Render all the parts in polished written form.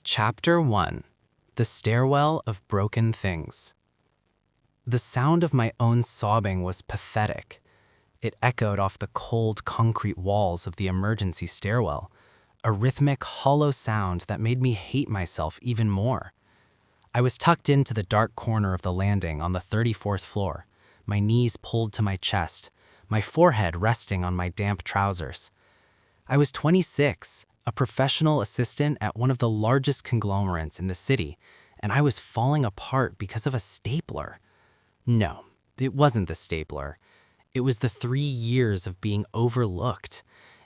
Chapter 1: The Stairwell of Broken Things. The sound of my own sobbing was pathetic. It echoed off the cold concrete walls of the emergency stairwell, a rhythmic, hollow sound that made me hate myself even more. I was tucked into the dark corner of the landing on the 34th floor, my knees pulled to my chest, my forehead resting on my damp trousers. I was 26, a professional assistant at one of the largest conglomerates in the city, and I was falling apart because of a stapler. No, it wasn't the stapler. It was the 3 years of being overlooked.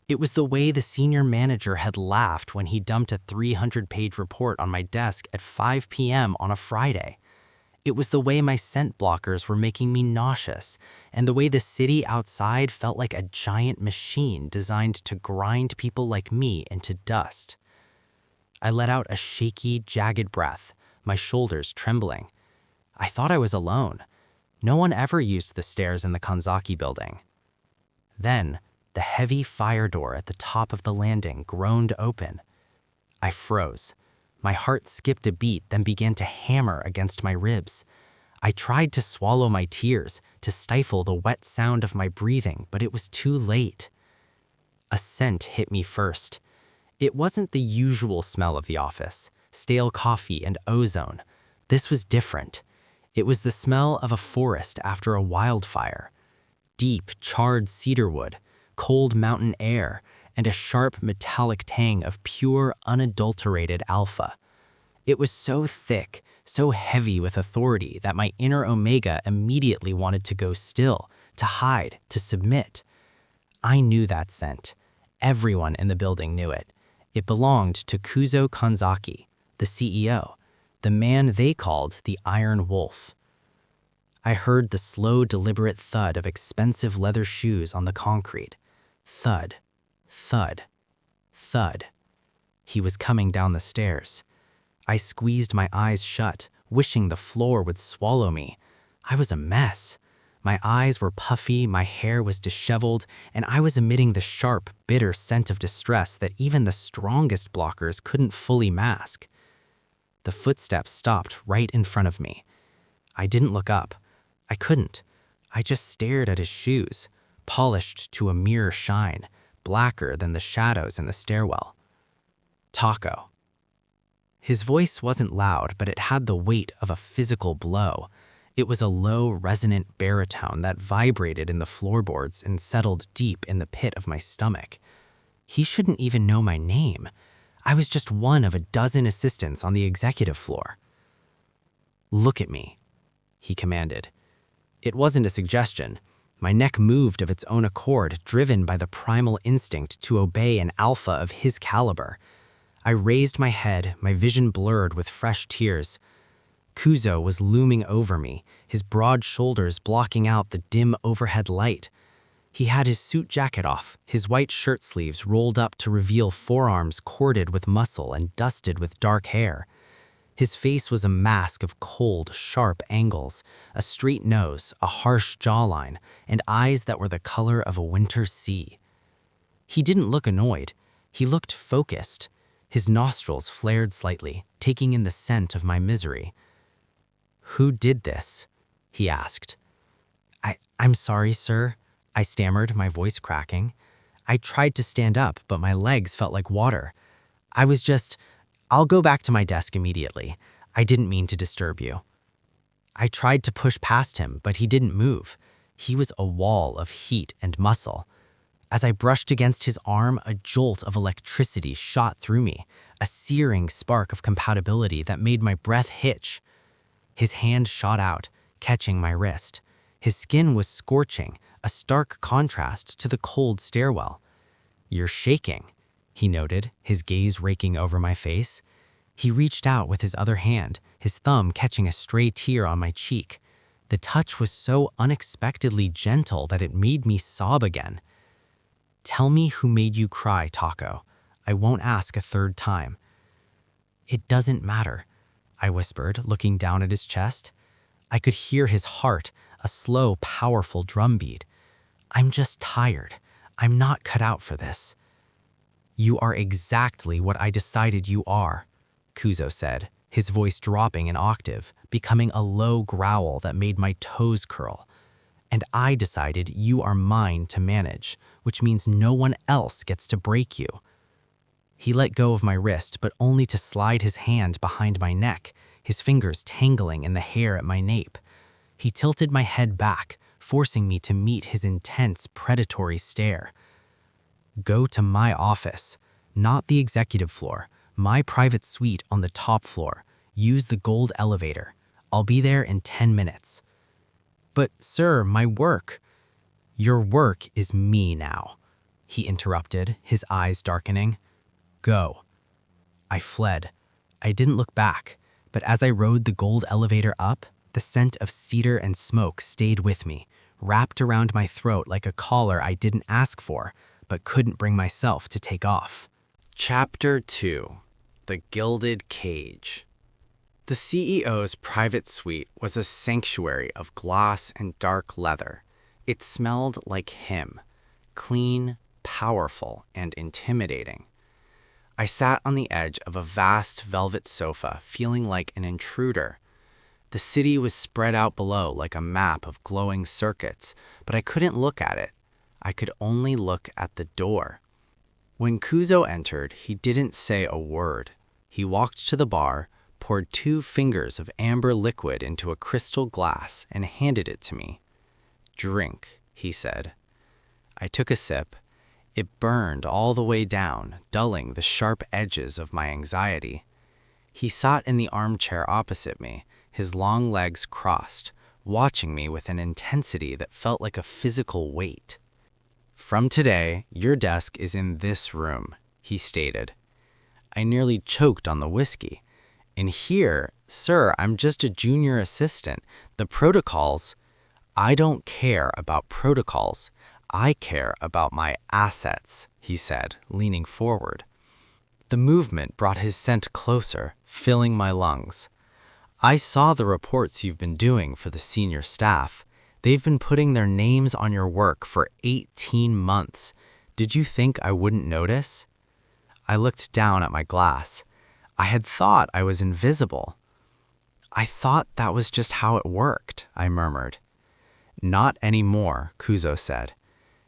It was the way the senior manager had laughed when he dumped a 300-page report on my desk at 5 p.m. on a Friday. It was the way my scent blockers were making me nauseous, and the way the city outside felt like a giant machine designed to grind people like me into dust. I let out a shaky, jagged breath, my shoulders trembling. I thought I was alone. No one ever used the stairs in the Kanzaki building. Then, the heavy fire door at the top of the landing groaned open. I froze. My heart skipped a beat, then began to hammer against my ribs. I tried to swallow my tears, to stifle the wet sound of my breathing, but it was too late. A scent hit me first. It wasn't the usual smell of the office, stale coffee and ozone. This was different. It was the smell of a forest after a wildfire. Deep, charred cedarwood, cold mountain air, and a sharp metallic tang of pure, unadulterated alpha. It was so thick, so heavy with authority that my inner Omega immediately wanted to go still, to hide, to submit. I knew that scent. Everyone in the building knew it. It belonged to Kuzo Kanzaki, the CEO, the man they called the Iron Wolf. I heard the slow, deliberate thud of expensive leather shoes on the concrete. Thud. Thud. Thud. He was coming down the stairs. I squeezed my eyes shut, wishing the floor would swallow me. I was a mess. My eyes were puffy, my hair was disheveled, and I was emitting the sharp, bitter scent of distress that even the strongest blockers couldn't fully mask. The footsteps stopped right in front of me. I didn't look up. I couldn't. I just stared at his shoes, polished to a mirror shine, blacker than the shadows in the stairwell. Taco. His voice wasn't loud, but it had the weight of a physical blow. It was a low, resonant baritone that vibrated in the floorboards and settled deep in the pit of my stomach. He shouldn't even know my name. I was just one of a dozen assistants on the executive floor. "Look at me," he commanded. It wasn't a suggestion. My neck moved of its own accord, driven by the primal instinct to obey an alpha of his caliber. I raised my head, my vision blurred with fresh tears. Kuzo was looming over me, his broad shoulders blocking out the dim overhead light. He had his suit jacket off, his white shirt sleeves rolled up to reveal forearms corded with muscle and dusted with dark hair. His face was a mask of cold, sharp angles, a straight nose, a harsh jawline, and eyes that were the color of a winter sea. He didn't look annoyed. He looked focused. His nostrils flared slightly, taking in the scent of my misery. "Who did this?" he asked. I'm sorry, sir," I stammered, my voice cracking. I tried to stand up, but my legs felt like water. I'll go back to my desk immediately. I didn't mean to disturb you." I tried to push past him, but he didn't move. He was a wall of heat and muscle. As I brushed against his arm, a jolt of electricity shot through me, a searing spark of compatibility that made my breath hitch. His hand shot out, catching my wrist. His skin was scorching, a stark contrast to the cold stairwell. "You're shaking," he noted, his gaze raking over my face. He reached out with his other hand, his thumb catching a stray tear on my cheek. The touch was so unexpectedly gentle that it made me sob again. "Tell me who made you cry, Taco. I won't ask a third time." "It doesn't matter," I whispered, looking down at his chest. I could hear his heart, a slow, powerful drumbeat. "I'm just tired. I'm not cut out for this." "You are exactly what I decided you are." Kuzo said, his voice dropping an octave, becoming a low growl that made my toes curl. And I decided you are mine to manage, which means no one else gets to break you. He let go of my wrist, but only to slide his hand behind my neck, his fingers tangling in the hair at my nape. He tilted my head back, forcing me to meet his intense, predatory stare. Go to my office, not the executive floor, my private suite on the top floor. Use the gold elevator. I'll be there in 10 minutes. But, sir, my work. Your work is me now, he interrupted, his eyes darkening. Go. I fled. I didn't look back, but as I rode the gold elevator up, the scent of cedar and smoke stayed with me, wrapped around my throat like a collar I didn't ask for, but couldn't bring myself to take off. Chapter 2. The Gilded Cage. The CEO's private suite was a sanctuary of gloss and dark leather. It smelled like him, clean, powerful, and intimidating. I sat on the edge of a vast velvet sofa, feeling like an intruder. The city was spread out below like a map of glowing circuits, but I couldn't look at it. I could only look at the door. When Kuzo entered, he didn't say a word. He walked to the bar, poured 2 fingers of amber liquid into a crystal glass, and handed it to me. Drink, he said. I took a sip. It burned all the way down, dulling the sharp edges of my anxiety. He sat in the armchair opposite me, his long legs crossed, watching me with an intensity that felt like a physical weight. From today, your desk is in this room, he stated. I nearly choked on the whiskey. In here, sir, I'm just a junior assistant. The protocols... I don't care about protocols. I care about my assets, he said, leaning forward. The movement brought his scent closer, filling my lungs. I saw the reports you've been doing for the senior staff. They've been putting their names on your work for 18 months. Did you think I wouldn't notice? I looked down at my glass. I had thought I was invisible. I thought that was just how it worked, I murmured. Not anymore, Kuzo said.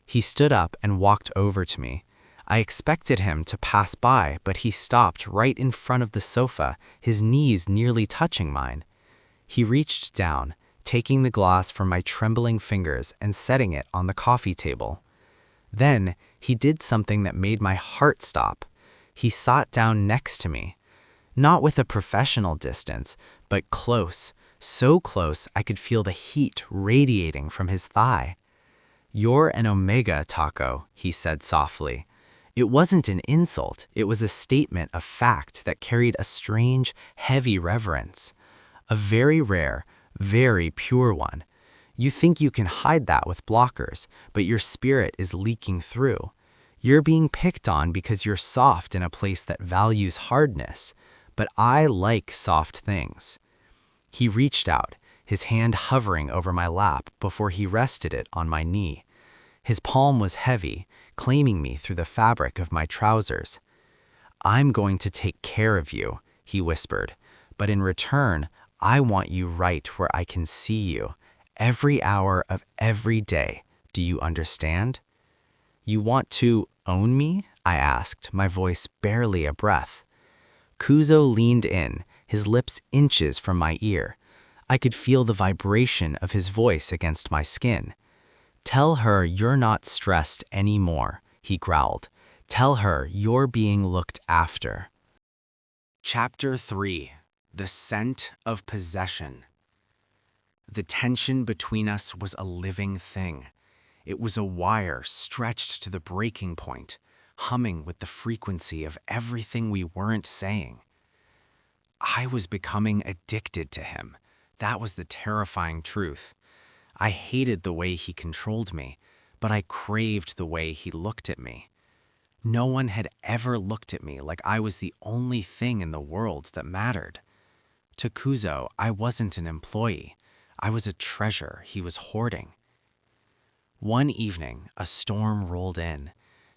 He stood up and walked over to me. I expected him to pass by, but he stopped right in front of the sofa, his knees nearly touching mine. He reached down, taking the glass from my trembling fingers and setting it on the coffee table. Then he did something that made my heart stop. He sat down next to me. Not with a professional distance, but close, so close I could feel the heat radiating from his thigh. You're an Omega, Taco, he said softly. It wasn't an insult, it was a statement of fact that carried a strange, heavy reverence. A very rare, very pure one. You think you can hide that with blockers, but your spirit is leaking through. You're being picked on because you're soft in a place that values hardness, but I like soft things. He reached out, his hand hovering over my lap before he rested it on my knee. His palm was heavy, claiming me through the fabric of my trousers. I'm going to take care of you, he whispered, but in return, I want you right where I can see you, every hour of every day. Do you understand? You want to own me? I asked, my voice barely a breath. Kuzo leaned in, his lips inches from my ear. I could feel the vibration of his voice against my skin. Tell her you're not stressed anymore, he growled. Tell her you're being looked after. Chapter 3. The Scent of Possession. The tension between us was a living thing. It was a wire stretched to the breaking point, humming with the frequency of everything we weren't saying. I was becoming addicted to him. That was the terrifying truth. I hated the way he controlled me, but I craved the way he looked at me. No one had ever looked at me like I was the only thing in the world that mattered. To Kuzo, I wasn't an employee. I was a treasure he was hoarding. One evening, a storm rolled in.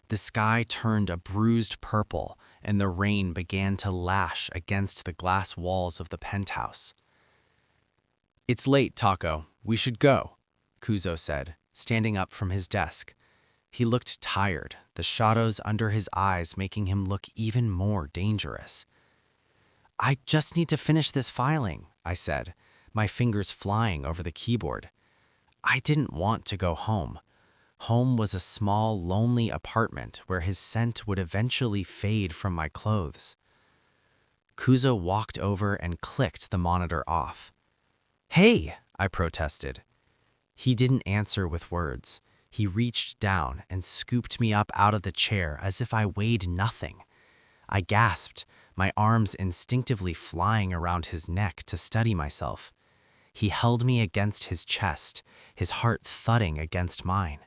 The sky turned a bruised purple, and the rain began to lash against the glass walls of the penthouse. "It's late, Taco. We should go," Kuzo said, standing up from his desk. He looked tired, the shadows under his eyes making him look even more dangerous. "I just need to finish this filing," I said, my fingers flying over the keyboard. I didn't want to go home. Home was a small, lonely apartment where his scent would eventually fade from my clothes. Kuzo walked over and clicked the monitor off. "Hey," I protested. He didn't answer with words. He reached down and scooped me up out of the chair as if I weighed nothing. I gasped, my arms instinctively flying around his neck to steady myself. He held me against his chest, his heart thudding against mine.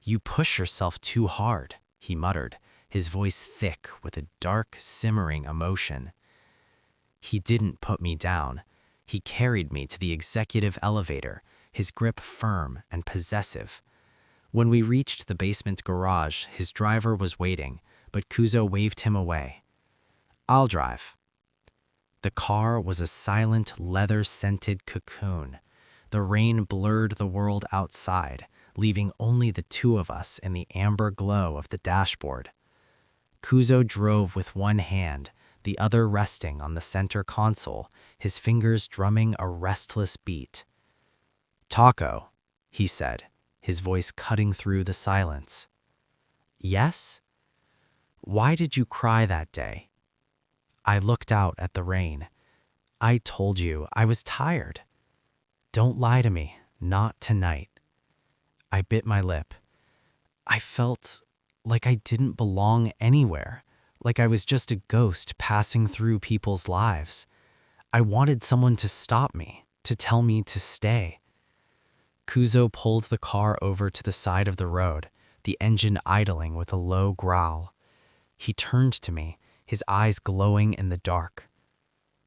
"You push yourself too hard," he muttered, his voice thick with a dark, simmering emotion. He didn't put me down. He carried me to the executive elevator, his grip firm and possessive. When we reached the basement garage, his driver was waiting, but Kuzo waved him away. "I'll drive." The car was a silent, leather-scented cocoon. The rain blurred the world outside, leaving only the two of us in the amber glow of the dashboard. Kuzo drove with one hand, the other resting on the center console, his fingers drumming a restless beat. "Taco," he said, his voice cutting through the silence. "Yes? Why did you cry that day?" I looked out at the rain. "I told you I was tired." "Don't lie to me, not tonight." I bit my lip. I felt like I didn't belong anywhere, like I was just a ghost passing through people's lives. I wanted someone to stop me, to tell me to stay. Kuzo pulled the car over to the side of the road, the engine idling with a low growl. He turned to me, his eyes glowing in the dark.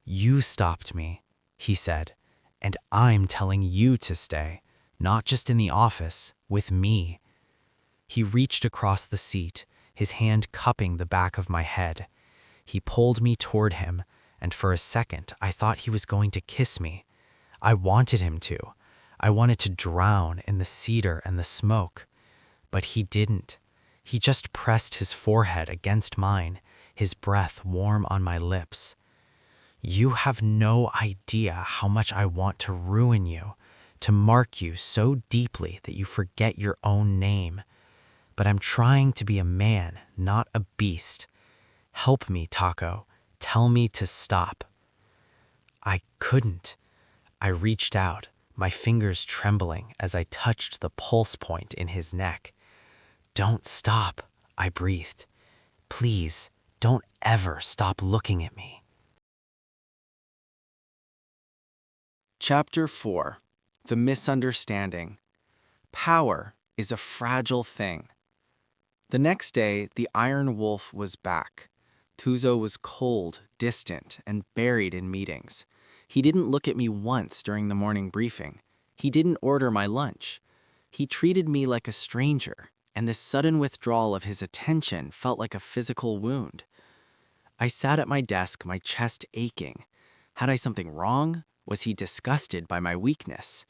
"You stopped me," he said, "and I'm telling you to stay, not just in the office, with me." He reached across the seat, his hand cupping the back of my head. He pulled me toward him, and for a second I thought he was going to kiss me. I wanted him to. I wanted to drown in the cedar and the smoke. But he didn't. He just pressed his forehead against mine, his breath warm on my lips. "You have no idea how much I want to ruin you, to mark you so deeply that you forget your own name. But I'm trying to be a man, not a beast. Help me, Taco. Tell me to stop." I couldn't. I reached out, my fingers trembling as I touched the pulse point in his neck. "Don't stop," I breathed. "Please, don't ever stop looking at me." Chapter 4. The Misunderstanding. Power is a fragile thing. The next day, the Iron Wolf was back. Kuzo was cold, distant, and buried in meetings. He didn't look at me once during the morning briefing. He didn't order my lunch. He treated me like a stranger, and this sudden withdrawal of his attention felt like a physical wound. I sat at my desk, my chest aching. Had I something wrong? Was he disgusted by my weakness?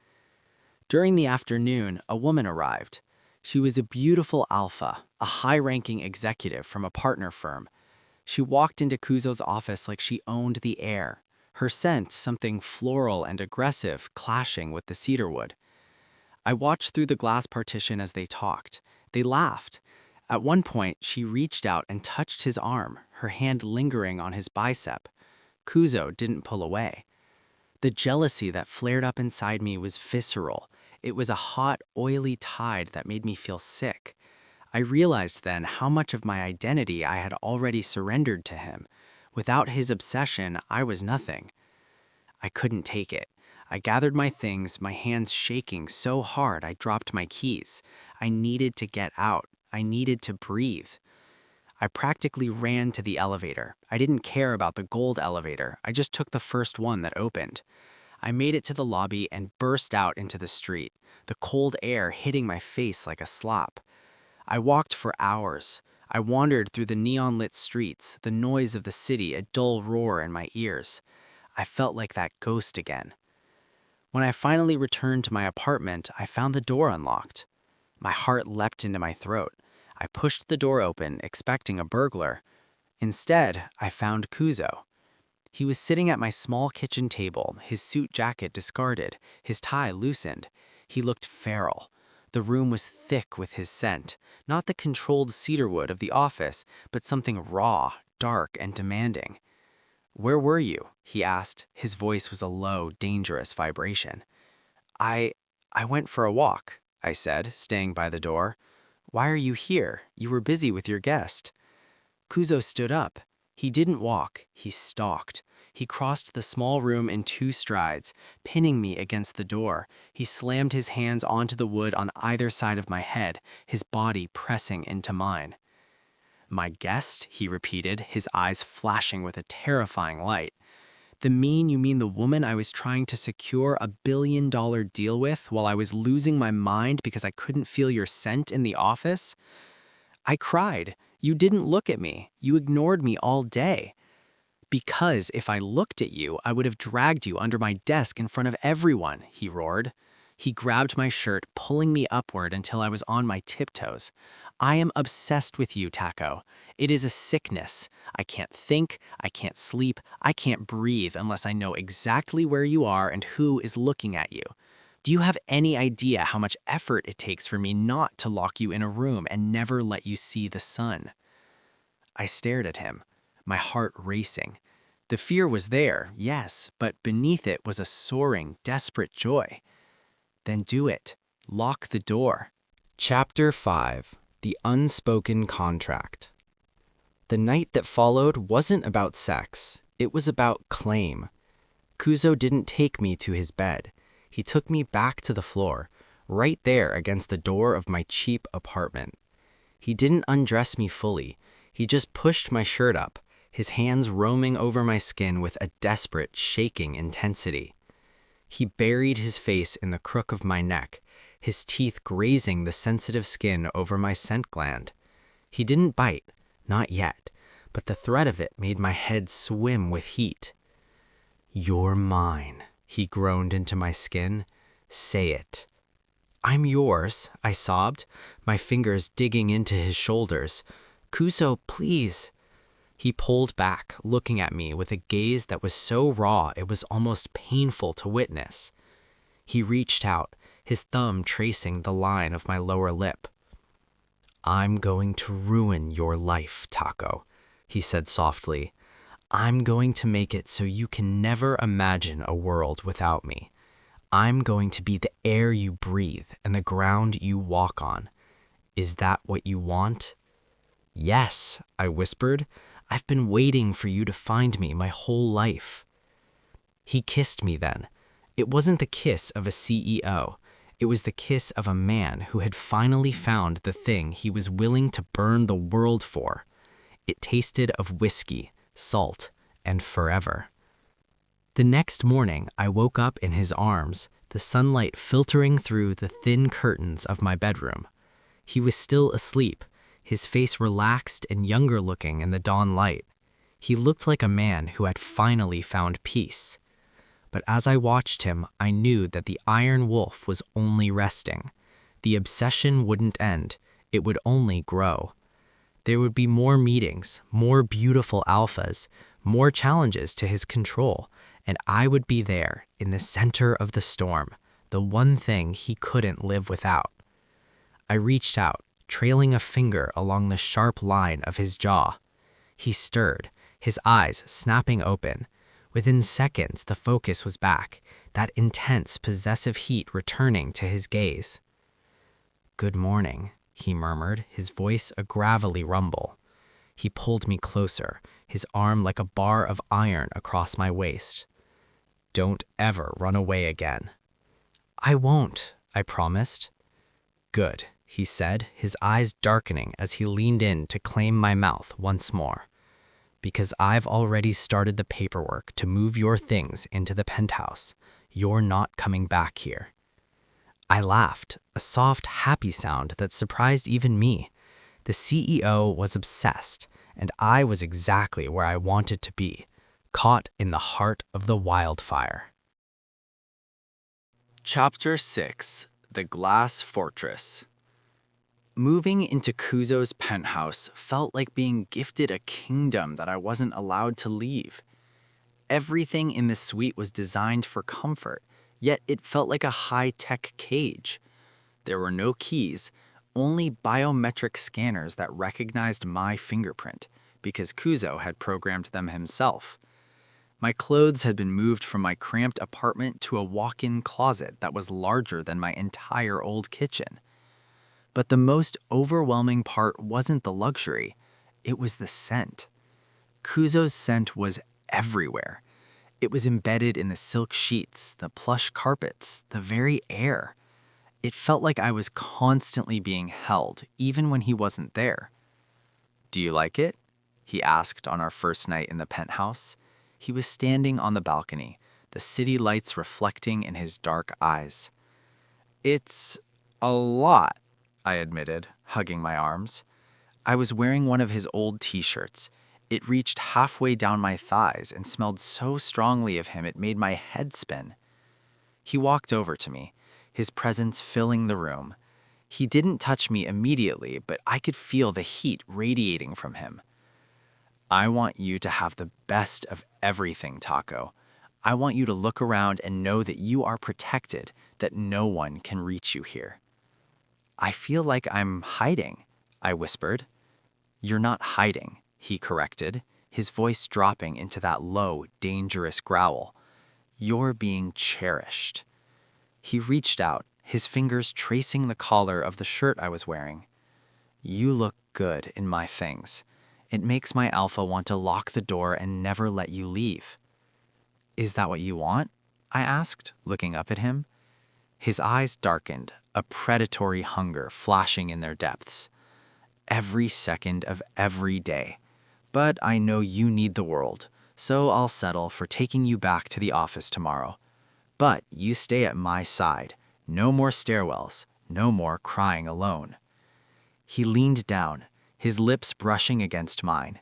During the afternoon, a woman arrived. She was a beautiful alpha, a high-ranking executive from a partner firm. She walked into Kuzo's office like she owned the air, her scent something floral and aggressive clashing with the cedarwood. I watched through the glass partition as they talked. They laughed. At one point, she reached out and touched his arm, her hand lingering on his bicep. Kuzo didn't pull away. The jealousy that flared up inside me was visceral. It was a hot, oily tide that made me feel sick. I realized then how much of my identity I had already surrendered to him. Without his obsession, I was nothing. I couldn't take it. I gathered my things, my hands shaking so hard I dropped my keys. I needed to get out. I needed to breathe. I practically ran to the elevator. I didn't care about the gold elevator. I just took the first one that opened. I made it to the lobby and burst out into the street, the cold air hitting my face like a slop. I walked for hours. I wandered through the neon-lit streets, the noise of the city a dull roar in my ears. I felt like that ghost again. When I finally returned to my apartment, I found the door unlocked. My heart leapt into my throat. I pushed the door open, expecting a burglar. Instead, I found Kuzo. He was sitting at my small kitchen table, his suit jacket discarded, his tie loosened. He looked feral. The room was thick with his scent, not the controlled cedarwood of the office, but something raw, dark, and demanding. "Where were you?" he asked. His voice was a low, dangerous vibration. I went for a walk," I said, staying by the door. "Why are you here? You were busy with your guest." Kuzo stood up. He didn't walk, he stalked. He crossed the small room in 2 strides, pinning me against the door. He slammed his hands onto the wood on either side of my head, his body pressing into mine. "My guest?" he repeated, his eyes flashing with a terrifying light. You mean the woman I was trying to secure a billion-dollar deal with while I was losing my mind because I couldn't feel your scent in the office? I cried. "You didn't look at me. You ignored me all day." "Because if I looked at you, I would have dragged you under my desk in front of everyone," he roared. He grabbed my shirt, pulling me upward until I was on my tiptoes. "I am obsessed with you, Taco. It is a sickness. I can't think, I can't sleep, I can't breathe unless I know exactly where you are and who is looking at you. Do you have any idea how much effort it takes for me not to lock you in a room and never let you see the sun?" I stared at him, my heart racing. The fear was there, yes, but beneath it was a soaring, desperate joy. "Then do it. Lock the door." Chapter 5: The Unspoken Contract. The night that followed wasn't about sex. It was about claim. Kuzo didn't take me to his bed. He took me back to the floor, right there against the door of my cheap apartment. He didn't undress me fully. He just pushed my shirt up, his hands roaming over my skin with a desperate, shaking intensity. He buried his face in the crook of my neck, his teeth grazing the sensitive skin over my scent gland. He didn't bite, not yet, but the threat of it made my head swim with heat. "You're mine," he groaned into my skin. "Say it." "I'm yours," I sobbed, my fingers digging into his shoulders. "Kuzo, please." He pulled back, looking at me with a gaze that was so raw it was almost painful to witness. He reached out, his thumb tracing the line of my lower lip. "I'm going to ruin your life, Taco," he said softly. "I'm going to make it so you can never imagine a world without me. I'm going to be the air you breathe and the ground you walk on. Is that what you want?" "Yes," I whispered. "I've been waiting for you to find me my whole life." He kissed me then. It wasn't the kiss of a CEO. It was the kiss of a man who had finally found the thing he was willing to burn the world for. It tasted of whiskey, salt, and forever. The next morning, I woke up in his arms, the sunlight filtering through the thin curtains of my bedroom. He was still asleep, his face relaxed and younger looking in the dawn light. He looked like a man who had finally found peace. But as I watched him, I knew that the iron wolf was only resting. The obsession wouldn't end. It would only grow. There would be more meetings, more beautiful alphas, more challenges to his control, and I would be there, in the center of the storm, the one thing he couldn't live without. I reached out, trailing a finger along the sharp line of his jaw. He stirred, his eyes snapping open. Within seconds, the focus was back, that intense, possessive heat returning to his gaze. "Good morning," he murmured, his voice a gravelly rumble. He pulled me closer, his arm like a bar of iron across my waist. "Don't ever run away again." "I won't," I promised. "Good," he said, his eyes darkening as he leaned in to claim my mouth once more. "Because I've already started the paperwork to move your things into the penthouse. You're not coming back here." I laughed, a soft, happy sound that surprised even me. The CEO was obsessed, and I was exactly where I wanted to be, caught in the heart of the wildfire. Chapter 6: The Glass Fortress. Moving into Kuzo's penthouse felt like being gifted a kingdom that I wasn't allowed to leave. Everything in the suite was designed for comfort, yet it felt like a high-tech cage. There were no keys, only biometric scanners that recognized my fingerprint, because Kuzo had programmed them himself. My clothes had been moved from my cramped apartment to a walk-in closet that was larger than my entire old kitchen. But the most overwhelming part wasn't the luxury, it was the scent. Kuzo's scent was everywhere. It was embedded in the silk sheets, the plush carpets, the very air. It felt like I was constantly being held, even when he wasn't there. "Do you like it?" he asked on our first night in the penthouse. He was standing on the balcony, the city lights reflecting in his dark eyes. "It's a lot," I admitted, hugging my arms. I was wearing one of his old t-shirts. It reached halfway down my thighs and smelled so strongly of him it made my head spin. He walked over to me, his presence filling the room. He didn't touch me immediately, but I could feel the heat radiating from him. "I want you to have the best of everything, Taco. I want you to look around and know that you are protected, that no one can reach you here." "I feel like I'm hiding," I whispered. "You're not hiding," he corrected, his voice dropping into that low, dangerous growl. "You're being cherished." He reached out, his fingers tracing the collar of the shirt I was wearing. "You look good in my things. It makes my alpha want to lock the door and never let you leave." "Is that what you want?" I asked, looking up at him. His eyes darkened, a predatory hunger flashing in their depths. "Every second of every day. But I know you need the world, so I'll settle for taking you back to the office tomorrow. But you stay at my side. No more stairwells, no more crying alone." He leaned down, his lips brushing against mine.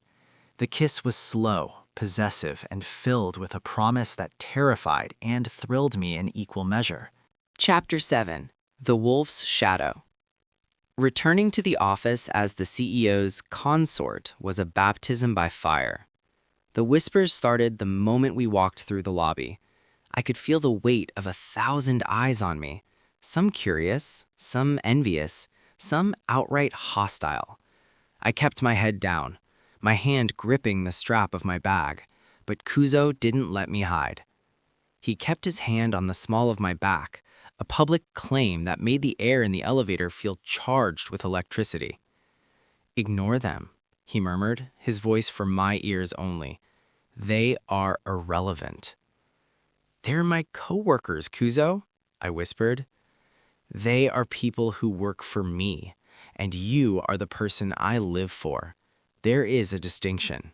The kiss was slow, possessive, and filled with a promise that terrified and thrilled me in equal measure. Chapter 7: The Wolf's Shadow. Returning to the office as the CEO's consort was a baptism by fire. The whispers started the moment we walked through the lobby. I could feel the weight of 1,000 eyes on me, some curious, some envious, some outright hostile. I kept my head down, my hand gripping the strap of my bag, but Kuzo didn't let me hide. He kept his hand on the small of my back, a public claim that made the air in the elevator feel charged with electricity. "Ignore them," he murmured, his voice for my ears only. "They are irrelevant." "They're my coworkers, Kuzo," I whispered. "They are people who work for me, and you are the person I live for. There is a distinction."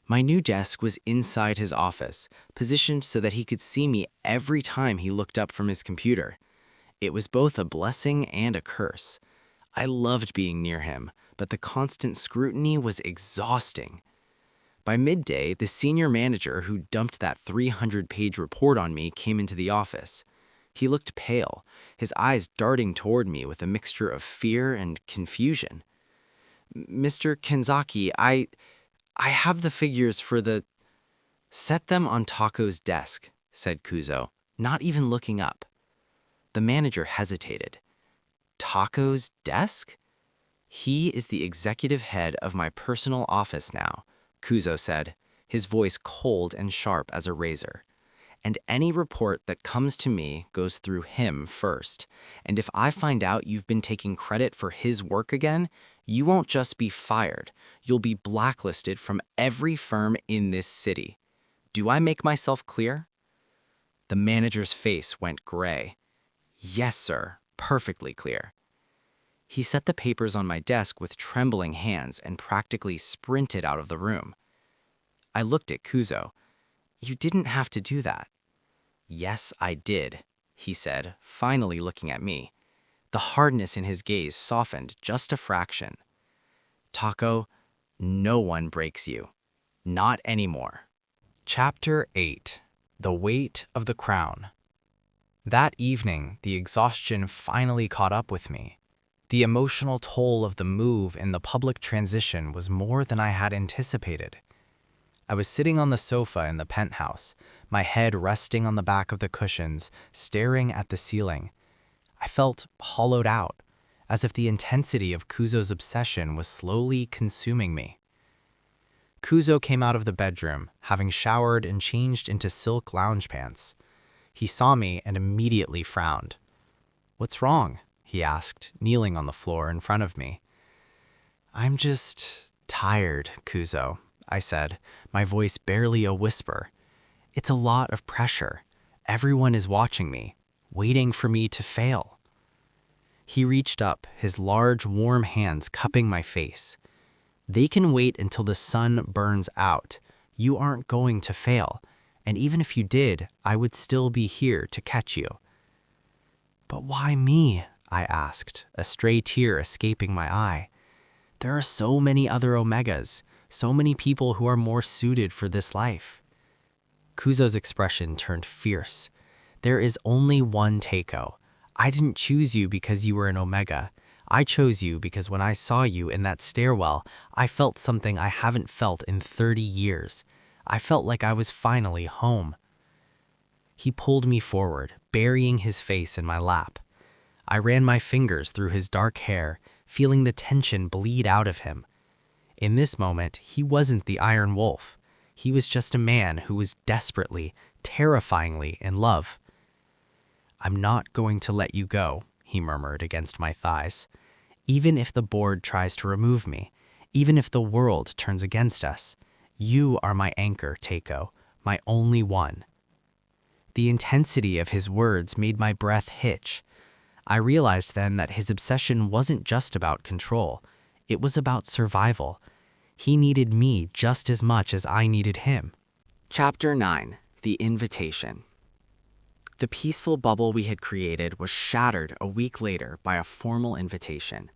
My new desk was inside his office, positioned so that he could see me every time he looked up from his computer. It was both a blessing and a curse. I loved being near him, but the constant scrutiny was exhausting. By midday, the senior manager who dumped that 300-page report on me came into the office. He looked pale, his eyes darting toward me with a mixture of fear and confusion. "Mr. Kanzaki, I have the figures for the—" "Set them on Taco's desk," said Kuzo, not even looking up. The manager hesitated. "Taco's desk?" "He is the executive head of my personal office now," Kuzo said, his voice cold and sharp as a razor. "And any report that comes to me goes through him first. And if I find out you've been taking credit for his work again, you won't just be fired, you'll be blacklisted from every firm in this city. Do I make myself clear?" The manager's face went gray. "Yes, sir, perfectly clear." He set the papers on my desk with trembling hands and practically sprinted out of the room. I looked at Kuzo. "You didn't have to do that." "Yes, I did," he said, finally looking at me. The hardness in his gaze softened just a fraction. Taco, no one breaks you. Not anymore. Chapter 8. The Weight of the Crown. That evening, the exhaustion finally caught up with me. The emotional toll of the move and the public transition was more than I had anticipated. I was sitting on the sofa in the penthouse, my head resting on the back of the cushions, staring at the ceiling. I felt hollowed out, as if the intensity of Kuzo's obsession was slowly consuming me. Kuzo came out of the bedroom, having showered and changed into silk lounge pants. He saw me and immediately frowned. "What's wrong?" he asked, kneeling on the floor in front of me. "I'm just tired, Kuzo," I said, my voice barely a whisper. "It's a lot of pressure. Everyone is watching me, waiting for me to fail." He reached up, his large, warm hands cupping my face. "They can wait until the sun burns out. You aren't going to fail, and even if you did, I would still be here to catch you." "But why me?" I asked, a stray tear escaping my eye. "There are so many other Omegas, so many people who are more suited for this life." Kuzo's expression turned fierce. "There is only one Takeo. I didn't choose you because you were an Omega. I chose you because when I saw you in that stairwell, I felt something I haven't felt in 30 years. I felt like I was finally home." He pulled me forward, burying his face in my lap. I ran my fingers through his dark hair, feeling the tension bleed out of him. In this moment, he wasn't the Iron Wolf. He was just a man who was desperately, terrifyingly in love. "I'm not going to let you go," he murmured against my thighs. "Even if the board tries to remove me, even if the world turns against us, you are my anchor, Takeo, my only one." The intensity of his words made my breath hitch. I realized then that his obsession wasn't just about control. It was about survival. He needed me just as much as I needed him. Chapter 9. The Invitation. The peaceful bubble we had created was shattered a week later by a formal invitation.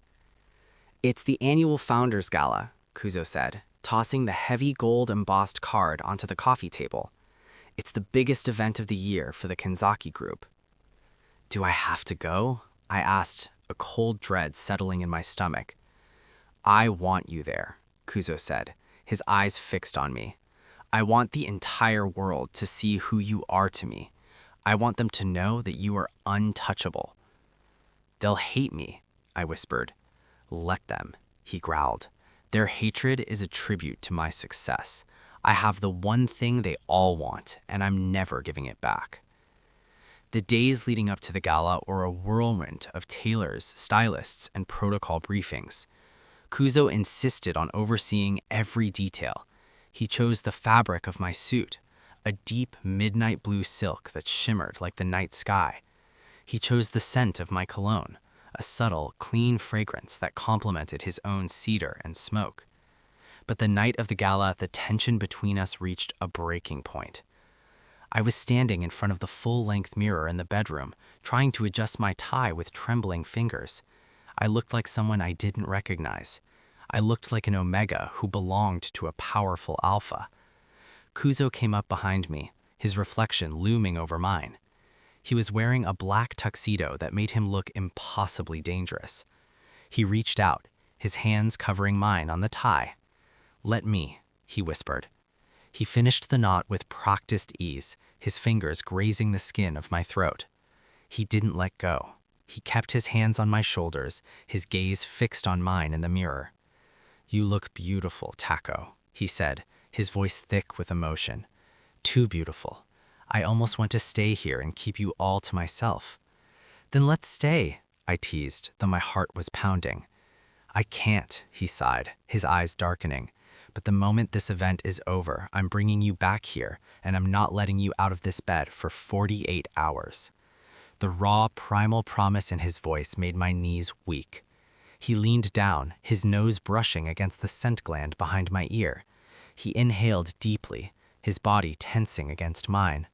"It's the annual Founders Gala," Kuzo said, tossing the heavy gold embossed card onto the coffee table. "It's the biggest event of the year for the Kanzaki group." "Do I have to go?" I asked, a cold dread settling in my stomach. "I want you there," Kuzo said, his eyes fixed on me. "I want the entire world to see who you are to me. I want them to know that you are untouchable." "They'll hate me," I whispered. "Let them," he growled. "Their hatred is a tribute to my success. I have the one thing they all want, and I'm never giving it back." The days leading up to the gala were a whirlwind of tailors, stylists, and protocol briefings. Kuzo insisted on overseeing every detail. He chose the fabric of my suit, a deep midnight blue silk that shimmered like the night sky. He chose the scent of my cologne, a subtle, clean fragrance that complemented his own cedar and smoke. But the night of the gala, the tension between us reached a breaking point. I was standing in front of the full-length mirror in the bedroom, trying to adjust my tie with trembling fingers. I looked like someone I didn't recognize. I looked like an Omega who belonged to a powerful Alpha. Kuzo came up behind me, his reflection looming over mine. He was wearing a black tuxedo that made him look impossibly dangerous. He reached out, his hands covering mine on the tie. "Let me," he whispered. He finished the knot with practiced ease, his fingers grazing the skin of my throat. He didn't let go. He kept his hands on my shoulders, his gaze fixed on mine in the mirror. "You look beautiful, Takeo," he said, his voice thick with emotion. "Too beautiful. I almost want to stay here and keep you all to myself." "Then let's stay," I teased, though my heart was pounding. "I can't," he sighed, his eyes darkening. "But the moment this event is over, I'm bringing you back here, and I'm not letting you out of this bed for 48 hours. The raw, primal promise in his voice made my knees weak. He leaned down, his nose brushing against the scent gland behind my ear. He inhaled deeply, his body tensing against mine.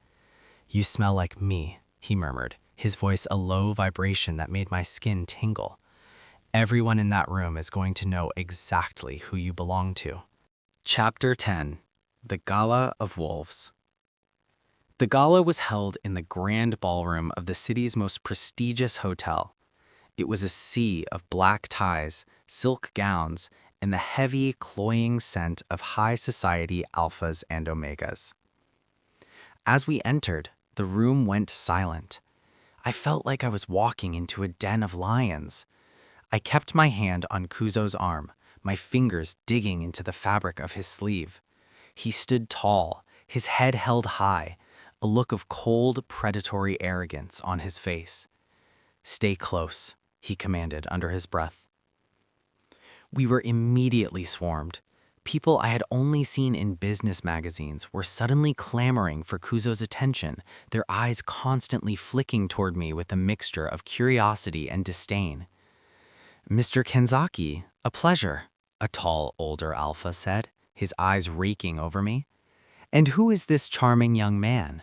"You smell like me," he murmured, his voice a low vibration that made my skin tingle. Everyone in that room is going to know exactly who you belong to. Chapter 10. The Gala of Wolves. The gala was held in the grand ballroom of the city's most prestigious hotel. It was a sea of black ties, silk gowns, and the heavy, cloying scent of high society alphas and omegas. As we entered, the room went silent. I felt like I was walking into a den of lions. I kept my hand on Kuzo's arm, my fingers digging into the fabric of his sleeve. He stood tall, his head held high, a look of cold, predatory arrogance on his face. "Stay close," he commanded under his breath. We were immediately swarmed. People I had only seen in business magazines were suddenly clamoring for Kuzo's attention, their eyes constantly flicking toward me with a mixture of curiosity and disdain. "Mr. Kanzaki, a pleasure," a tall, older alpha said, his eyes raking over me. "And who is this charming young man?"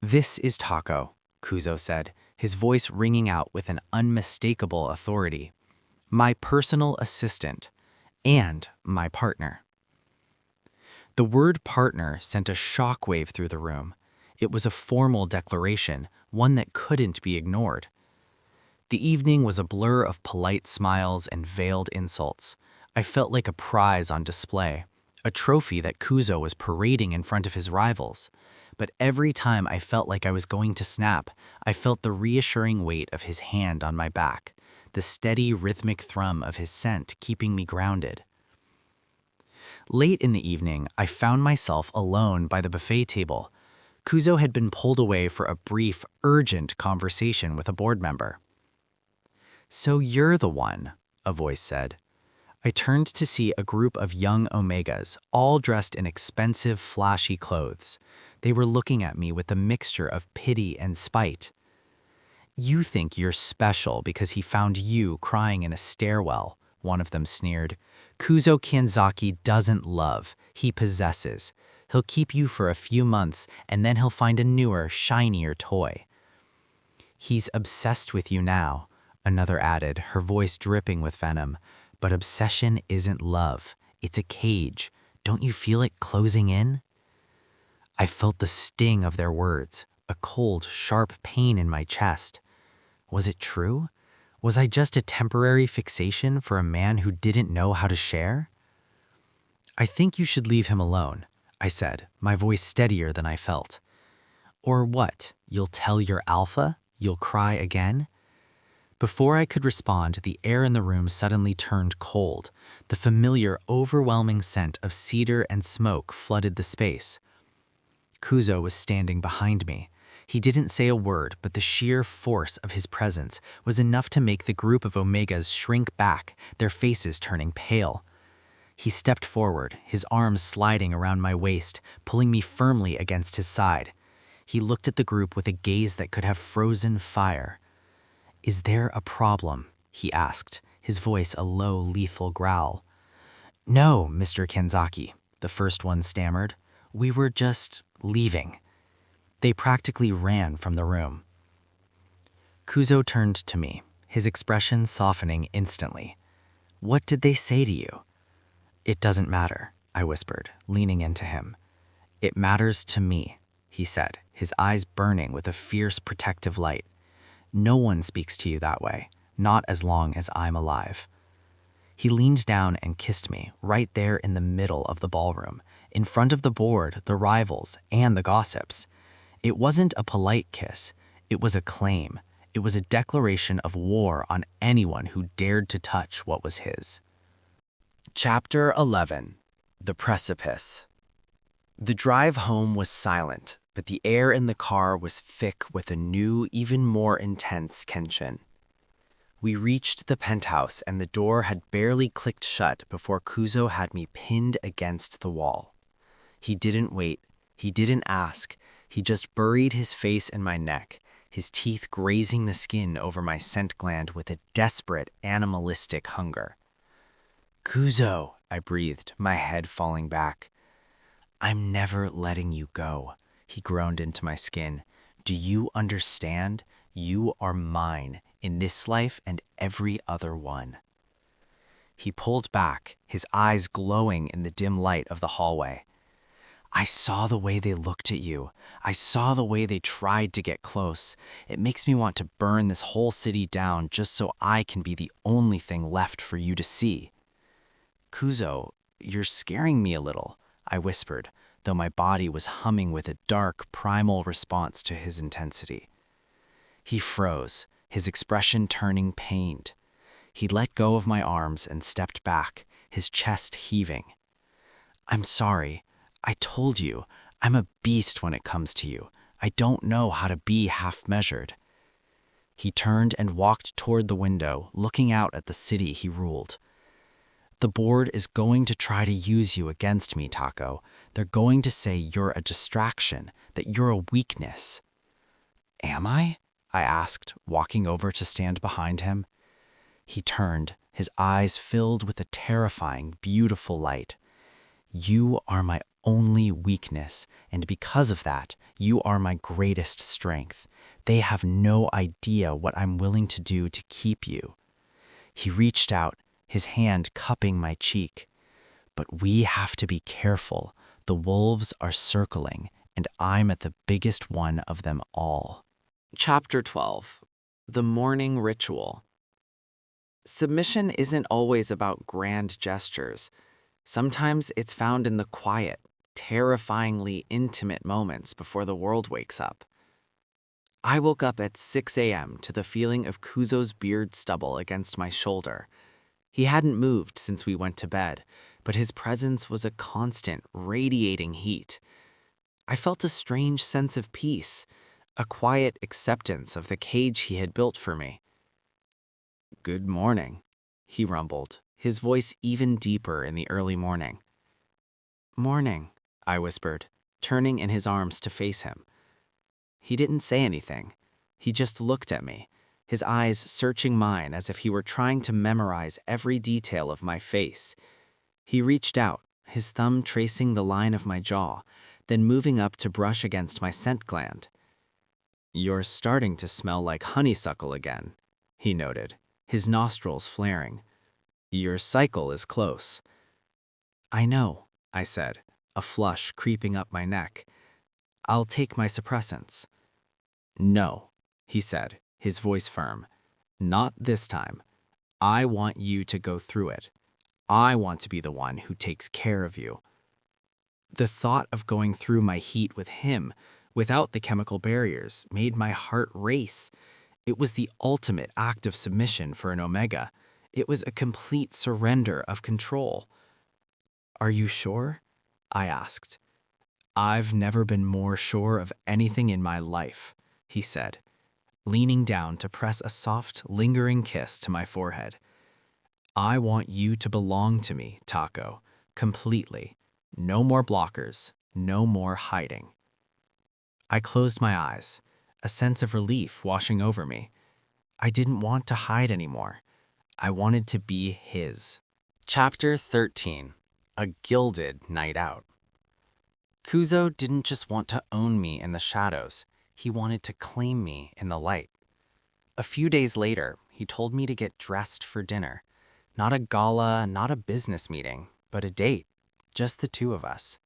"This is Tako," Kuzo said, his voice ringing out with an unmistakable authority. "My personal assistant, and my partner." The word partner sent a shockwave through the room. It was a formal declaration, one that couldn't be ignored. The evening was a blur of polite smiles and veiled insults. I felt like a prize on display, a trophy that Kuzo was parading in front of his rivals. But every time I felt like I was going to snap, I felt the reassuring weight of his hand on my back, the steady rhythmic thrum of his scent keeping me grounded. Late in the evening, I found myself alone by the buffet table. Kuzo had been pulled away for a brief, urgent conversation with a board member. "So you're the one," a voice said. I turned to see a group of young Omegas, all dressed in expensive, flashy clothes. They were looking at me with a mixture of pity and spite. "You think you're special because he found you crying in a stairwell," one of them sneered. "Kuzo Kanzaki doesn't love, he possesses. He'll keep you for a few months and then he'll find a newer, shinier toy." "He's obsessed with you now," another added, her voice dripping with venom. "But obsession isn't love. It's a cage. Don't you feel it closing in?" I felt the sting of their words, a cold, sharp pain in my chest. Was it true? Was I just a temporary fixation for a man who didn't know how to share? "I think you should leave him alone," I said, my voice steadier than I felt. "Or what? You'll tell your alpha? You'll cry again?" Before I could respond, the air in the room suddenly turned cold. The familiar, overwhelming scent of cedar and smoke flooded the space. Kuzo was standing behind me. He didn't say a word, but the sheer force of his presence was enough to make the group of Omegas shrink back, their faces turning pale. He stepped forward, his arms sliding around my waist, pulling me firmly against his side. He looked at the group with a gaze that could have frozen fire. "Is there a problem?" he asked, his voice a low, lethal growl. "No, Mr. Kanzaki," the first one stammered. "We were just leaving." They practically ran from the room. Kuzo turned to me, his expression softening instantly. "What did they say to you?" "It doesn't matter," I whispered, leaning into him. "It matters to me," he said, his eyes burning with a fierce protective light. "No one speaks to you that way, not as long as I'm alive." He leaned down and kissed me, right there in the middle of the ballroom, in front of the board, the rivals, and the gossips. It wasn't a polite kiss. It was a claim. It was a declaration of war on anyone who dared to touch what was his. Chapter 11. The Precipice. The drive home was silent, but the air in the car was thick with a new, even more intense tension. We reached the penthouse and the door had barely clicked shut before Kuzo had me pinned against the wall. He didn't wait. He didn't ask. He just buried his face in my neck, his teeth grazing the skin over my scent gland with a desperate, animalistic hunger. "Kuzo," I breathed, my head falling back. "I'm never letting you go," he groaned into my skin. "Do you understand? You are mine, in this life and every other one." He pulled back, his eyes glowing in the dim light of the hallway. "I saw the way they looked at you. I saw the way they tried to get close. It makes me want to burn this whole city down just so I can be the only thing left for you to see." "Kuzo, you're scaring me a little," I whispered, though my body was humming with a dark, primal response to his intensity. He froze, his expression turning pained. He let go of my arms and stepped back, his chest heaving. "I'm sorry. I told you, I'm a beast when it comes to you. I don't know how to be half-measured." He turned and walked toward the window, looking out at the city he ruled. "The board is going to try to use you against me, Tako. They're going to say you're a distraction, that you're a weakness." "Am I?" I asked, walking over to stand behind him. He turned, his eyes filled with a terrifying, beautiful light. "You are my only weakness, and because of that, you are my greatest strength. They have no idea what I'm willing to do to keep you." He reached out, his hand cupping my cheek. "But we have to be careful. The wolves are circling, and I'm at the biggest one of them all." Chapter 12. The Morning Ritual. Submission isn't always about grand gestures. Sometimes it's found in the quiet, terrifyingly intimate moments before the world wakes up. I woke up at 6 a.m. to the feeling of Kuzo's beard stubble against my shoulder. He hadn't moved since we went to bed, but his presence was a constant, radiating heat. I felt a strange sense of peace, a quiet acceptance of the cage he had built for me. "Good morning," he rumbled, his voice even deeper in the early morning. "Morning," I whispered, turning in his arms to face him. He didn't say anything. He just looked at me, his eyes searching mine as if he were trying to memorize every detail of my face. He reached out, his thumb tracing the line of my jaw, then moving up to brush against my scent gland. "You're starting to smell like honeysuckle again," he noted, his nostrils flaring. "Your cycle is close." "I know," I said, a flush creeping up my neck. "I'll take my suppressants." "No," he said, his voice firm. "Not this time. I want you to go through it. I want to be the one who takes care of you." The thought of going through my heat with him, without the chemical barriers, made my heart race. It was the ultimate act of submission for an Omega. It was a complete surrender of control. "Are you sure?" I asked. "I've never been more sure of anything in my life," he said, leaning down to press a soft, lingering kiss to my forehead. "I want you to belong to me, Tako, completely. No more blockers, no more hiding." I closed my eyes, a sense of relief washing over me. I didn't want to hide anymore. I wanted to be his. Chapter 13. A Gilded Night Out. Kuzo didn't just want to own me in the shadows. He wanted to claim me in the light. A few days later, he told me to get dressed for dinner. Not a gala, not a business meeting, but a date. Just the two of us.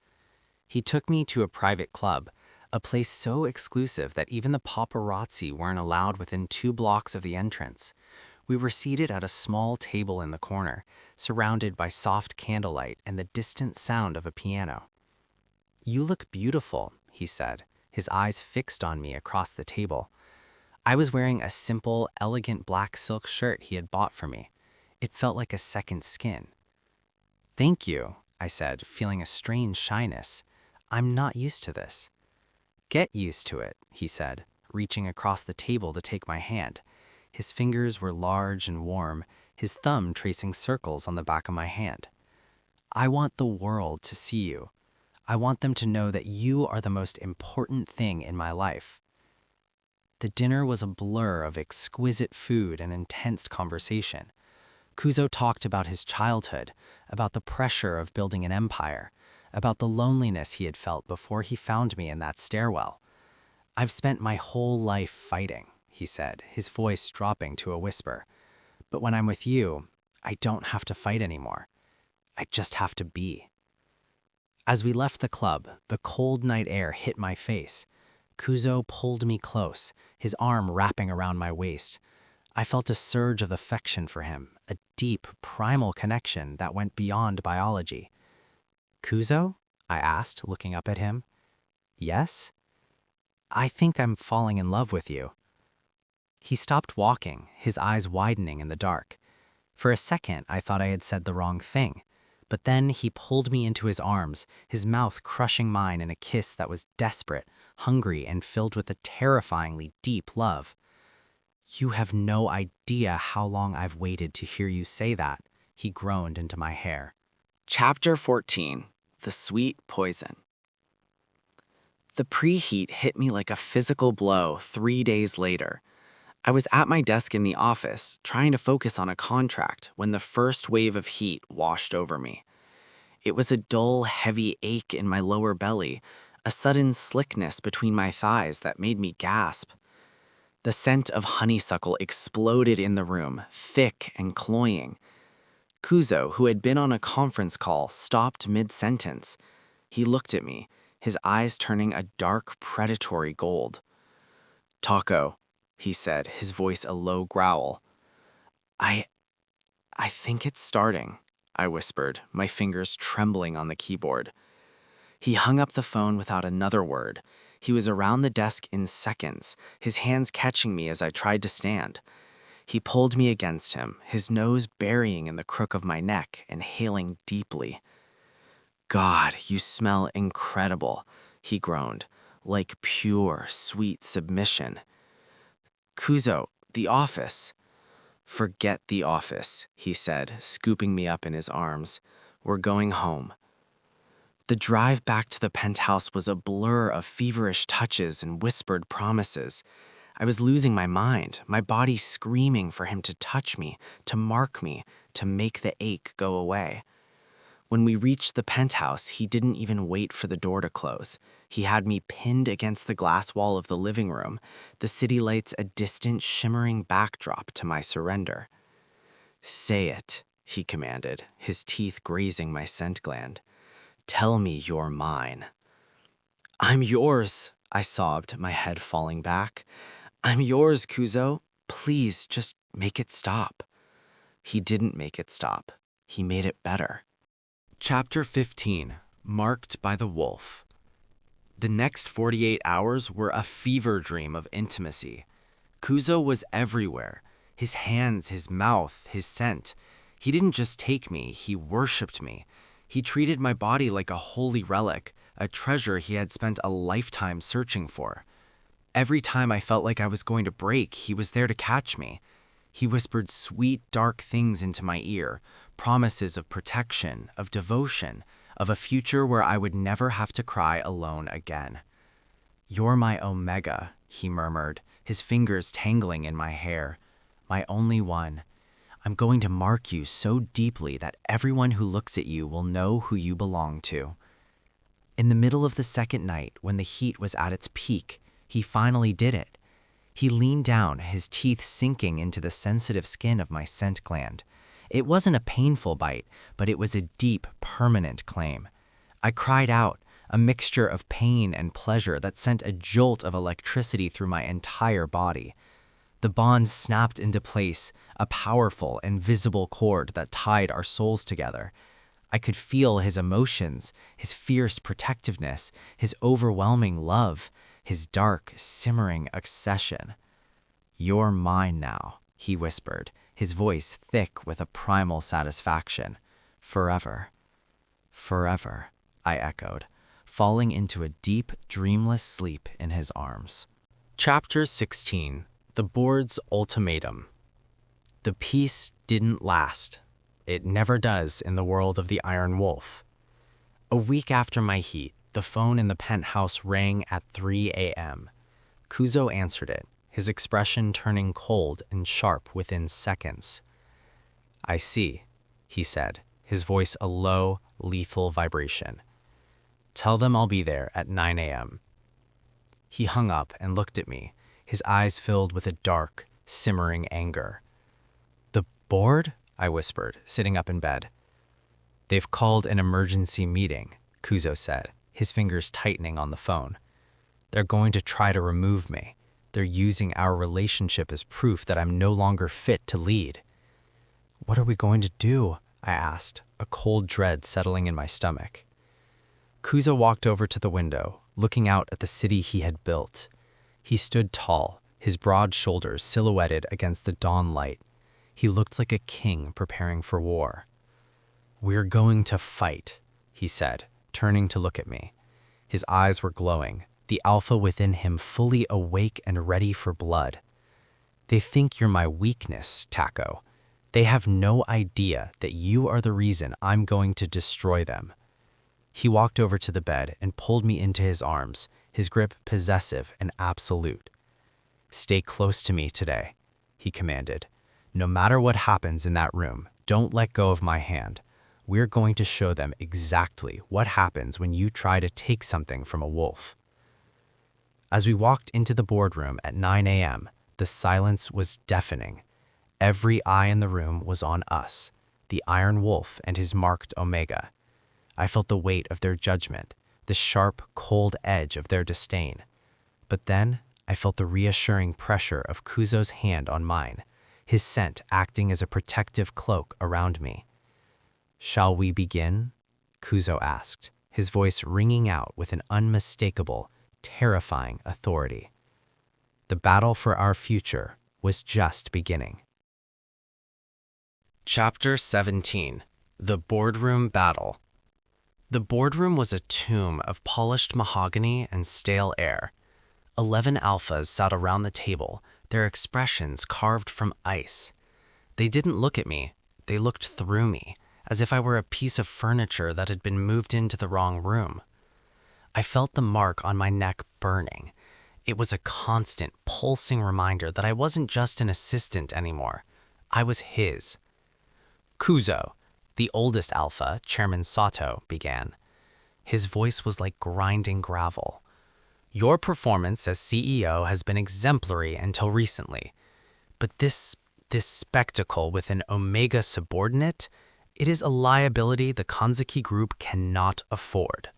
He took me to a private club, a place so exclusive that even the paparazzi weren't allowed within 2 blocks of the entrance. We were seated at a small table in the corner, surrounded by soft candlelight and the distant sound of a piano. "You look beautiful," he said, his eyes fixed on me across the table. I was wearing a simple, elegant black silk shirt he had bought for me. It felt like a second skin. "Thank you," I said, feeling a strange shyness. "I'm not used to this." "Get used to it," he said, reaching across the table to take my hand. His fingers were large and warm, his thumb tracing circles on the back of my hand. "I want the world to see you. I want them to know that you are the most important thing in my life." The dinner was a blur of exquisite food and intense conversation. Kuzo talked about his childhood, about the pressure of building an empire, about the loneliness he had felt before he found me in that stairwell. "I've spent my whole life fighting," he said, his voice dropping to a whisper. But when I'm with you, I don't have to fight anymore. I just have to be. As we left the club, the cold night air hit my face. Kuzo pulled me close, his arm wrapping around my waist. I felt a surge of affection for him, a deep, primal connection that went beyond biology. Kuzo? I asked, looking up at him. Yes? I think I'm falling in love with you. He stopped walking, his eyes widening in the dark. For a second, I thought I had said the wrong thing. But then he pulled me into his arms, his mouth crushing mine in a kiss that was desperate, hungry, and filled with a terrifyingly deep love. You have no idea how long I've waited to hear you say that, he groaned into my hair. Chapter 14. The Sweet Poison. The preheat hit me like a physical blow 3 days later. I was at my desk in the office, trying to focus on a contract, when the first wave of heat washed over me. It was a dull, heavy ache in my lower belly, a sudden slickness between my thighs that made me gasp. The scent of honeysuckle exploded in the room, thick and cloying. Kuzo, who had been on a conference call, stopped mid-sentence. He looked at me, his eyes turning a dark, predatory gold. "Taco," he said, his voice a low growl. I think it's starting," I whispered, my fingers trembling on the keyboard. He hung up the phone without another word. He was around the desk in seconds, his hands catching me as I tried to stand. He pulled me against him, his nose burying in the crook of my neck, inhaling deeply. "God, you smell incredible," he groaned, like pure, sweet submission. "Kuzo, the office." "Forget the office," he said, scooping me up in his arms. "We're going home." The drive back to the penthouse was a blur of feverish touches and whispered promises. I was losing my mind, my body screaming for him to touch me, to mark me, to make the ache go away. When we reached the penthouse, he didn't even wait for the door to close. He had me pinned against the glass wall of the living room, the city lights a distant, shimmering backdrop to my surrender. "Say it," he commanded, his teeth grazing my scent gland. "Tell me you're mine." "I'm yours," I sobbed, my head falling back. "I'm yours, Kuzo. Please, just make it stop." He didn't make it stop. He made it better. Chapter 15. Marked by the Wolf. The next 48 hours were a fever dream of intimacy. Kuzo was everywhere. His hands, his mouth, his scent. He didn't just take me, he worshipped me. He treated my body like a holy relic, a treasure he had spent a lifetime searching for. Every time I felt like I was going to break, he was there to catch me. He whispered sweet, dark things into my ear, promises of protection, of devotion, of a future where I would never have to cry alone again. "You're my Omega," he murmured, his fingers tangling in my hair. "My only one. I'm going to mark you so deeply that everyone who looks at you will know who you belong to." In the middle of the second night, when the heat was at its peak, he finally did it. He leaned down, his teeth sinking into the sensitive skin of my scent gland. It wasn't a painful bite, but it was a deep, permanent claim. I cried out, a mixture of pain and pleasure that sent a jolt of electricity through my entire body. The bond snapped into place, a powerful, invisible cord that tied our souls together. I could feel his emotions, his fierce protectiveness, his overwhelming love, his dark, simmering obsession. "You're mine now," he whispered, his voice thick with a primal satisfaction. "Forever." "Forever," I echoed, falling into a deep, dreamless sleep in his arms. Chapter 16. The Board's Ultimatum. The peace didn't last. It never does in the world of the Iron Wolf. A week after my heat, the phone in the penthouse rang at 3 a.m. Kuzo answered it, his expression turning cold and sharp within seconds. "I see," he said, his voice a low, lethal vibration. "Tell them I'll be there at 9 a.m. He hung up and looked at me, his eyes filled with a dark, simmering anger. "The board?" I whispered, sitting up in bed. "They've called an emergency meeting," Kuzo said, his fingers tightening on the phone. "They're going to try to remove me. They're using our relationship as proof that I'm no longer fit to lead." "What are we going to do?" I asked, a cold dread settling in my stomach. Kuzo walked over to the window, looking out at the city he had built. He stood tall, his broad shoulders silhouetted against the dawn light. He looked like a king preparing for war. "We're going to fight," he said, turning to look at me. His eyes were glowing, the alpha within him fully awake and ready for blood. "They think you're my weakness, Taco. They have no idea that you are the reason I'm going to destroy them." He walked over to the bed and pulled me into his arms, his grip possessive and absolute. "Stay close to me today," he commanded. "No matter what happens in that room, don't let go of my hand. We're going to show them exactly what happens when you try to take something from a wolf." As we walked into the boardroom at 9 a.m., the silence was deafening. Every eye in the room was on us, the Iron Wolf and his marked Omega. I felt the weight of their judgment, the sharp, cold edge of their disdain. But then I felt the reassuring pressure of Kuzo's hand on mine, his scent acting as a protective cloak around me. "Shall we begin?" Kuzo asked, his voice ringing out with an unmistakable, terrifying authority. The battle for our future was just beginning. Chapter 17. The Boardroom Battle. The boardroom was a tomb of polished mahogany and stale air. 11 alphas sat around the table, their expressions carved from ice. They didn't look at me, they looked through me, as if I were a piece of furniture that had been moved into the wrong room. I felt the mark on my neck burning. It was a constant, pulsing reminder that I wasn't just an assistant anymore. I was his. "Kuzo," the oldest alpha, Chairman Sato, began. His voice was like grinding gravel. "Your performance as CEO has been exemplary until recently. But this spectacle with an Omega subordinate, it is a liability the Kanzaki group cannot afford."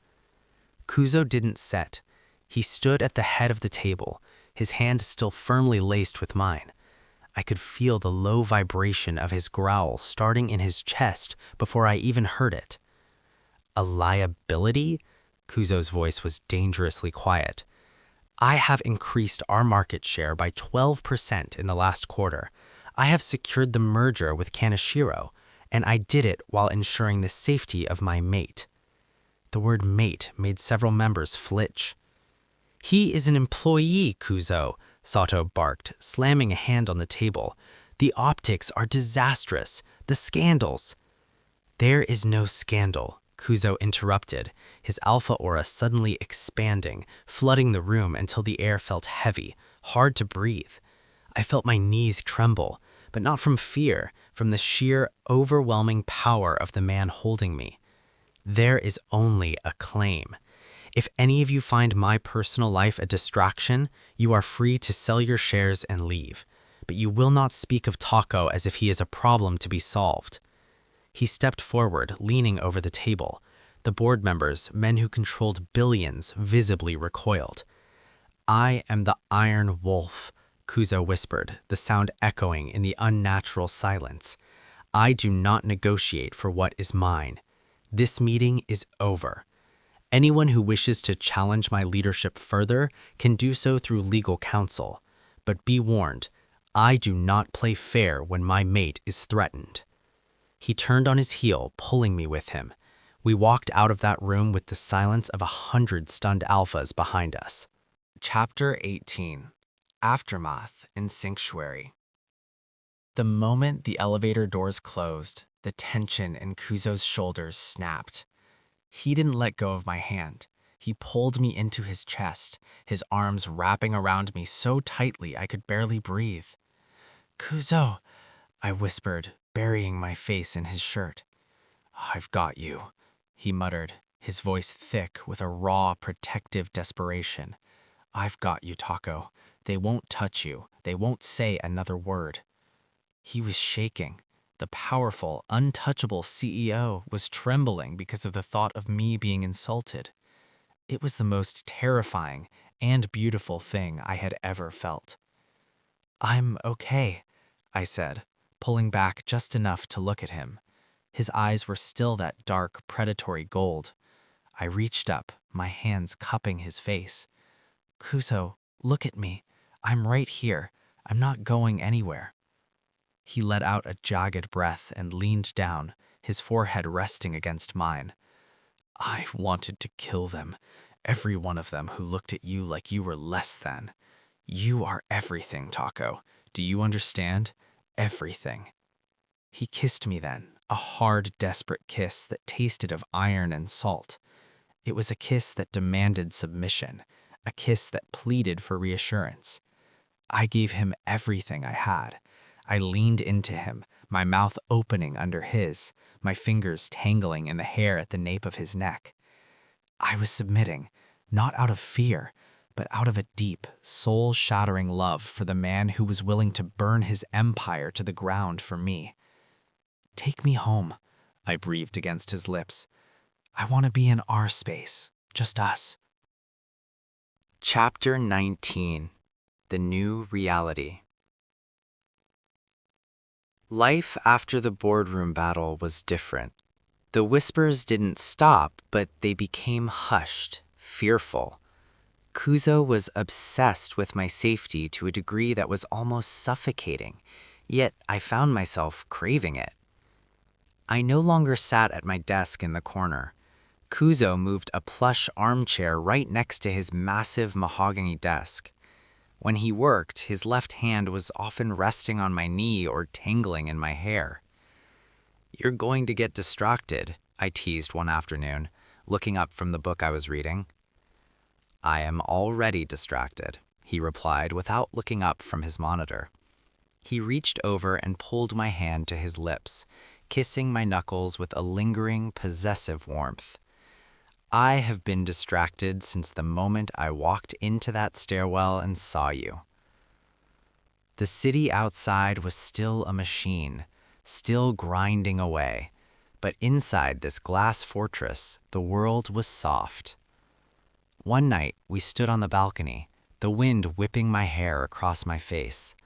Kuzo didn't sit. He stood at the head of the table, his hand still firmly laced with mine. I could feel the low vibration of his growl starting in his chest before I even heard it. "A liability?" Kuzo's voice was dangerously quiet. "I have increased our market share by 12% in the last quarter. I have secured the merger with Kaneshiro, and I did it while ensuring the safety of my mate." The word mate made several members flinch. "He is an employee, Kuzo," Sato barked, slamming a hand on the table. "The optics are disastrous. The scandals." "There is no scandal," Kuzo interrupted, his alpha aura suddenly expanding, flooding the room until the air felt heavy, hard to breathe. I felt my knees tremble, but not from fear, from the sheer, overwhelming power of the man holding me. "There is only a claim. If any of you find my personal life a distraction, you are free to sell your shares and leave. But you will not speak of Taco as if he is a problem to be solved." He stepped forward, leaning over the table. The board members, men who controlled billions, visibly recoiled. "I am the Iron Wolf," Kuzo whispered, the sound echoing in the unnatural silence. "I do not negotiate for what is mine. This meeting is over. Anyone who wishes to challenge my leadership further can do so through legal counsel. But be warned, I do not play fair when my mate is threatened." He turned on his heel, pulling me with him. We walked out of that room with the silence of 100 stunned alphas behind us. Chapter 18. Aftermath in Sanctuary. The moment the elevator doors closed, the tension in Kuzo's shoulders snapped. He didn't let go of my hand. He pulled me into his chest, his arms wrapping around me so tightly I could barely breathe. "Kuzo," I whispered, burying my face in his shirt. "I've got you," he muttered, his voice thick with a raw, protective desperation. "I've got you, Taco. They won't touch you. They won't say another word." He was shaking. The powerful, untouchable CEO was trembling because of the thought of me being insulted. It was the most terrifying and beautiful thing I had ever felt. "I'm okay," I said, pulling back just enough to look at him. His eyes were still that dark, predatory gold. I reached up, my hands cupping his face. "Kuzo, look at me. I'm right here. I'm not going anywhere." He let out a jagged breath and leaned down, his forehead resting against mine. "I wanted to kill them. Every one of them who looked at you like you were less than. You are everything, Taco. Do you understand? Everything." He kissed me then, a hard, desperate kiss that tasted of iron and salt. It was a kiss that demanded submission, a kiss that pleaded for reassurance. I gave him everything I had. I leaned into him, my mouth opening under his, my fingers tangling in the hair at the nape of his neck. I was submitting, not out of fear, but out of a deep, soul-shattering love for the man who was willing to burn his empire to the ground for me. "Take me home," I breathed against his lips. "I want to be in our space, just us." Chapter 19. The New Reality. Life after the boardroom battle was different. The whispers didn't stop, but they became hushed, fearful. Kuzo was obsessed with my safety to a degree that was almost suffocating, yet I found myself craving it. I no longer sat at my desk in the corner. Kuzo moved a plush armchair right next to his massive mahogany desk. When he worked, his left hand was often resting on my knee or tangling in my hair. "You're going to get distracted," I teased one afternoon, looking up from the book I was reading. "I am already distracted," he replied without looking up from his monitor. He reached over and pulled my hand to his lips, kissing my knuckles with a lingering, possessive warmth. "I have been distracted since the moment I walked into that stairwell and saw you." The city outside was still a machine, still grinding away, but inside this glass fortress, the world was soft. One night, we stood on the balcony, the wind whipping my hair across my face.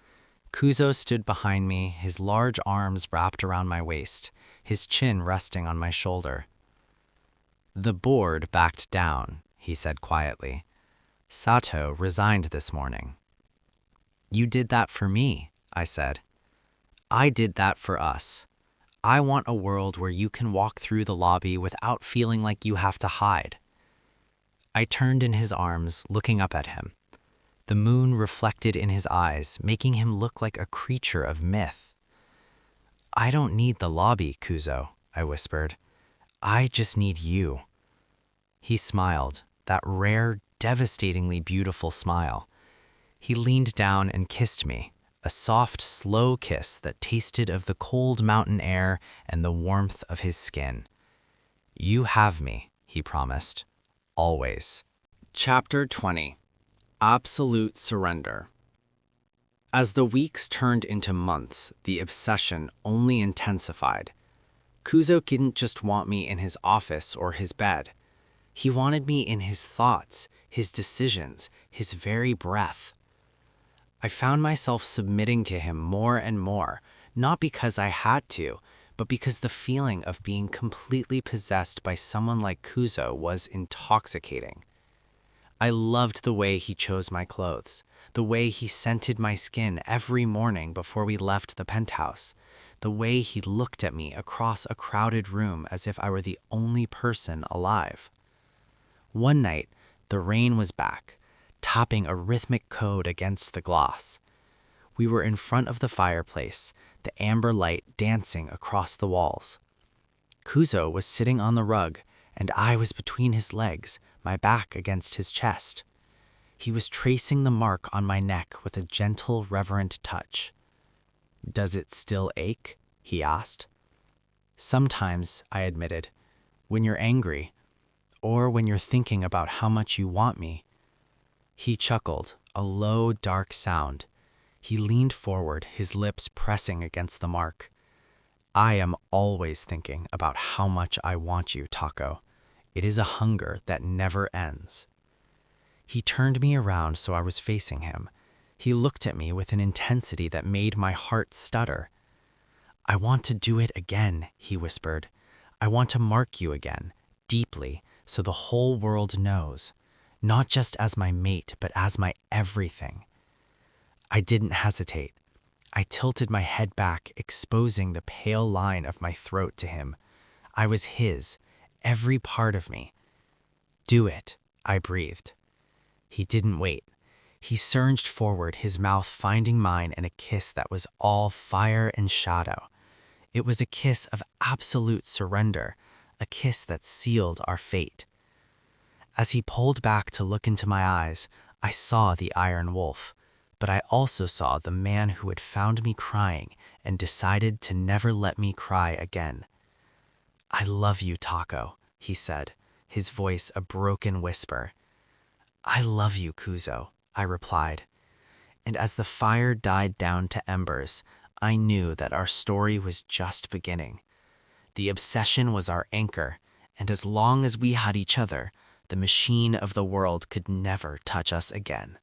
Kuzo stood behind me, his large arms wrapped around my waist, his chin resting on my shoulder. "The board backed down," he said quietly. "Sato resigned this morning." "You did that for me," I said. "I did that for us. I want a world where you can walk through the lobby without feeling like you have to hide." I turned in his arms, looking up at him. The moon reflected in his eyes, making him look like a creature of myth. "I don't need the lobby, Kuzo," I whispered. "I just need you." He smiled, that rare, devastatingly beautiful smile. He leaned down and kissed me, a soft, slow kiss that tasted of the cold mountain air and the warmth of his skin. "You have me," he promised. "Always." Chapter 20. Absolute Surrender. As the weeks turned into months, the obsession only intensified. Kuzo didn't just want me in his office or his bed. He wanted me in his thoughts, his decisions, his very breath. I found myself submitting to him more and more, not because I had to, but because the feeling of being completely possessed by someone like Kuzo was intoxicating. I loved the way he chose my clothes, the way he scented my skin every morning before we left the penthouse, the way he looked at me across a crowded room as if I were the only person alive. One night, the rain was back, topping a rhythmic chord against the gloss. We were in front of the fireplace, the amber light dancing across the walls. Kuzo was sitting on the rug, and I was between his legs, my back against his chest. He was tracing the mark on my neck with a gentle, reverent touch. "Does it still ache?" he asked. "Sometimes," I admitted, "when you're angry, or when you're thinking about how much you want me." He chuckled, a low, dark sound. He leaned forward, his lips pressing against the mark. I am always thinking about how much I want you, Taco. It is a hunger that never ends. He turned me around so I was facing him. He looked at me with an intensity that made my heart stutter. I want to do it again, he whispered. I want to mark you again, deeply, so the whole world knows. Not just as my mate, but as my everything. I didn't hesitate. I tilted my head back, exposing the pale line of my throat to him. I was his, every part of me. Do it, I breathed. He didn't wait. He surged forward, his mouth finding mine in a kiss that was all fire and shadow. It was a kiss of absolute surrender, a kiss that sealed our fate. As he pulled back to look into my eyes, I saw the Iron Wolf, but I also saw the man who had found me crying and decided to never let me cry again. I love you, Taco, he said, his voice a broken whisper. I love you, Kuzo, I replied. And as the fire died down to embers, I knew that our story was just beginning. The obsession was our anchor, and as long as we had each other, the machine of the world could never touch us again.